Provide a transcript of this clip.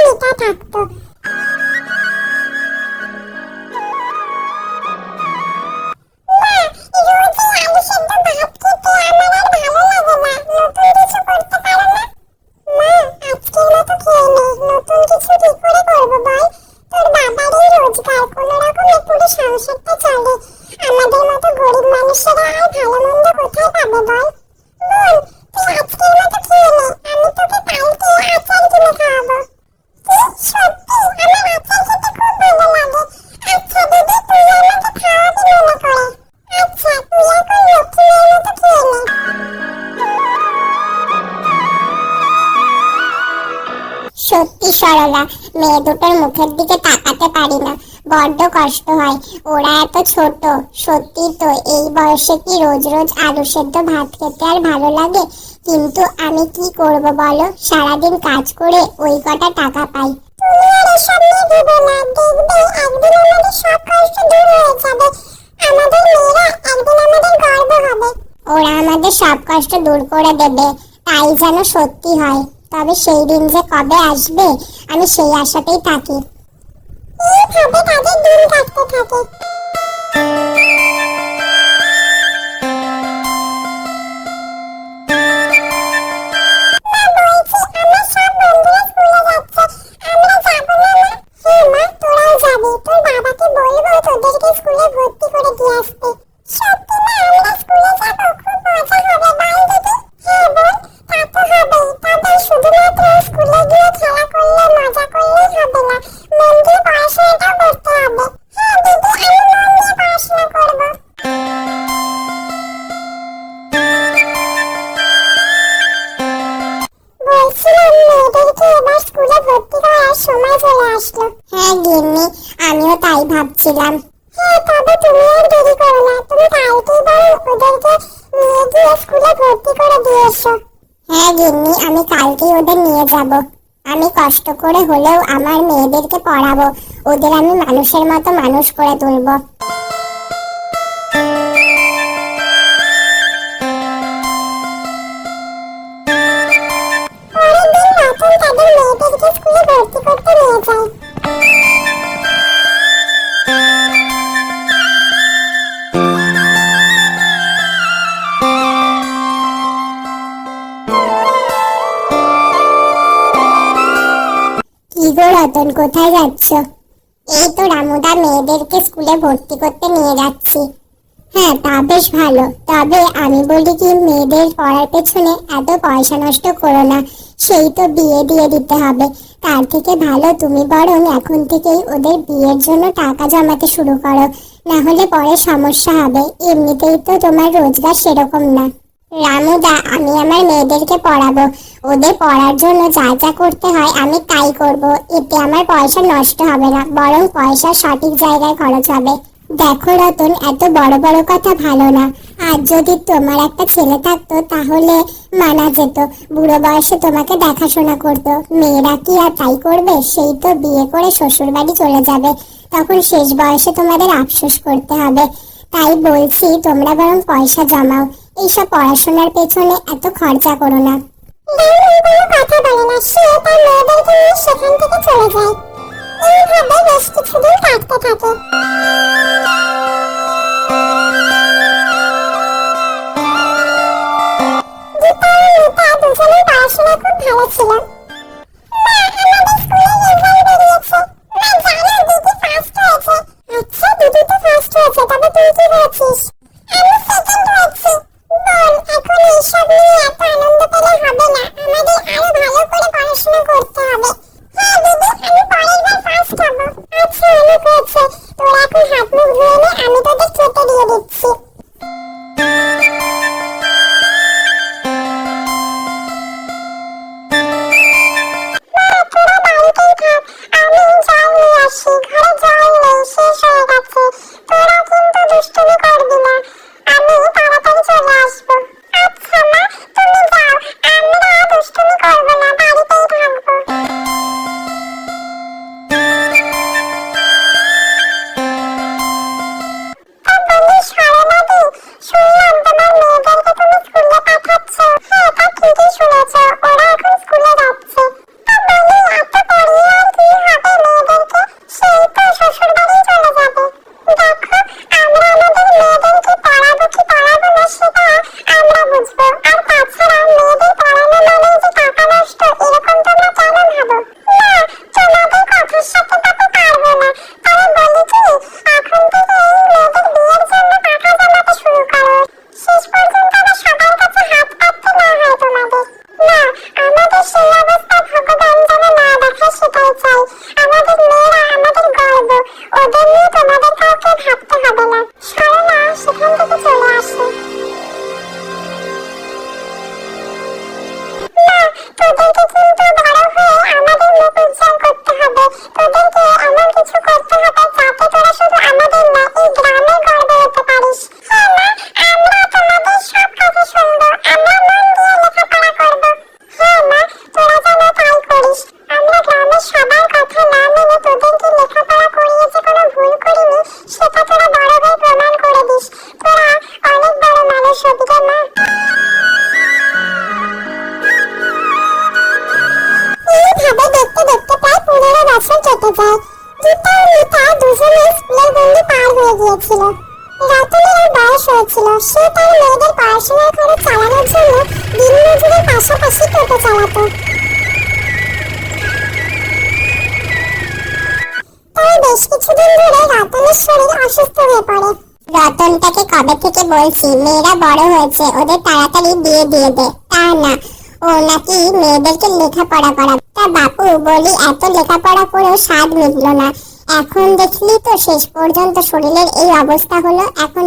মেটা থাকতো। সত্যি সরলা, মেয়ে দুটোর মুখের দিকে তাকাতে পারি না, বড্ড কষ্ট হয়। ওরা এত ছোট। সত্যি তো এই বয়সে কি রোজ রোজ আলু সেদ্ধ ভাত খেতে আর ভালো লাগে? কিন্তু আমি কি করব বলো, সারাদিন কাজ করে ওই কটা টাকা পাই। তুমি আর এসব নিয়ে ভেবো না, দেখবে একদিন আমাদের সব কষ্ট দূর হয়ে যাবে। আমাদের মেয়েরা একদিন আমাদের গর্ব হবে। ওরা আমাদের সব কষ্ট দূর করে দেবে, তাই যেন সত্যি হয়। তবে সেই দিন যে কবে আসবে, আমি সেই আশাতেই থাকি। এইভাবে তাদের দিন কাটতে থাকে। হ্যাঁ গিন্নি, আমিও তাই ভাবছিলাম। হ্যাঁ, তবে তুমি আর দেরি করো না, তুমি কালকেই বরং ওদেরকে নিয়ে গিয়ে স্কুলে ভর্তি করে দিয়ে এসো। হ্যাঁ গিন্নি, আমি কালকেই ওদের নিয়ে যাব। আমি কষ্ট করে হলেও আমার মেয়েদেরকে পড়াবো, ওদের আমি মানুষের মতো মানুষ করে তুলবো। পরের দিন রতন তাদের মেয়েদেরকে স্কুলে ভর্তি করতে নিয়ে যায়। কি গো রতন, কোথায় যাচ্ছ? এই তো রামুদা, মেয়েদেরকে স্কুলে ভর্তি করতে নিয়ে যাচ্ছি। হ্যাঁ, তা বেশ ভালো। তবে আমি বলি কি, মেয়েদের পড়ার পেছনে এত পয়সা নষ্ট করো না, সেই তো বিয়ে দিয়ে দিতে হবে। তার থেকে ভালো তুমি বরং এখন থেকেই ওদের বিয়ের জন্য টাকা জমাতে শুরু করো, না হলে পরে সমস্যা হবে। এমনিতেই তো তোমার রোজগার সেরকম না। রামুদা, আমি আমার মেয়েদেরকে পড়াবো, ওদের পড়ার জন্য যা যা করতে হয় আমি তাই করব। এতে আমার পয়সা নষ্ট হবে না, বরং পয়সা সঠিক জায়গায় খরচ হবে। দেখো রতন, এত বড় বড় কথা ভালো না। আর যদি তোমার একটা ছেলে থাকতো তাহলে মানা যেত, বুড়ো বয়সে তোমাকে দেখাশোনা করতো। মেয়েরা কি আর তাই করবে? সেই তো বিয়ে করে শ্বশুর বাড়ি চলে যাবে, তখন শেষ বয়সে তোমাদের আফসোস করতে হবে। তাই বলছি, তোমরা বরং পয়সা জমাও, এইসব পড়াশোনার পেছনে এত খরচা করো না। কথা বলে না, সে তার মেয়েদেরকে নিয়ে সেখান থেকে চলে যায়। এইভাবে বেশ কিছুদিন কাটতে থাকে। দীপা ও মিতা দুজনেই পড়াশোনা খুব ভালো ছিল। মা, আমাদের স্কুলে রেজাল্ট বেরিয়েছে। মা, জানো দিদি ফার্স্ট হয়েছে। আচ্ছা, দিদি তো ফার্স্ট হয়েছে, তবে তুই কি হয়েছিস? আমি সেকেন্ড হয়েছি। বল, এখন এইসব নিয়ে এত আনন্দ পেলে হবে না, আমাদের আরো ভালো করে পড়াশোনা করতে হবে। হ্যাঁ দিদি, আমি পরের বার ফার্স্ট হব। আচ্ছা, অনেক হয়েছে, তোরা এখন হাত মুখ ধুয়ে নে, আমি তোদের খেতে দিয়ে দিচ্ছি। গিয়েছিল। রতনের বয়স হয়েছিল, সে তার মেয়েদের পড়াশোনার খরচ চালানোর জন্য দিনমজুরের পাশাপাশি টোটো চালাতো। তবে বেশ কিছুদিন ধরে রতনের শরীর অসুস্থ হয়ে পড়ে। রতনটাকে কবে থেকে বলছি মেয়েরা বড় হয়েছে, ওদের তাড়াতাড়ি বিয়ে দিয়ে দে। তা না, ও নাকি মেয়েদেরকে লেখাপড়া করা। তা বাপু বলি, এত লেখাপড়া করেও স্বাদ মিটলো না। এখন দেখলি তো শেষ পর্যন্ত শরীরের এই অবস্থা হলো। এখন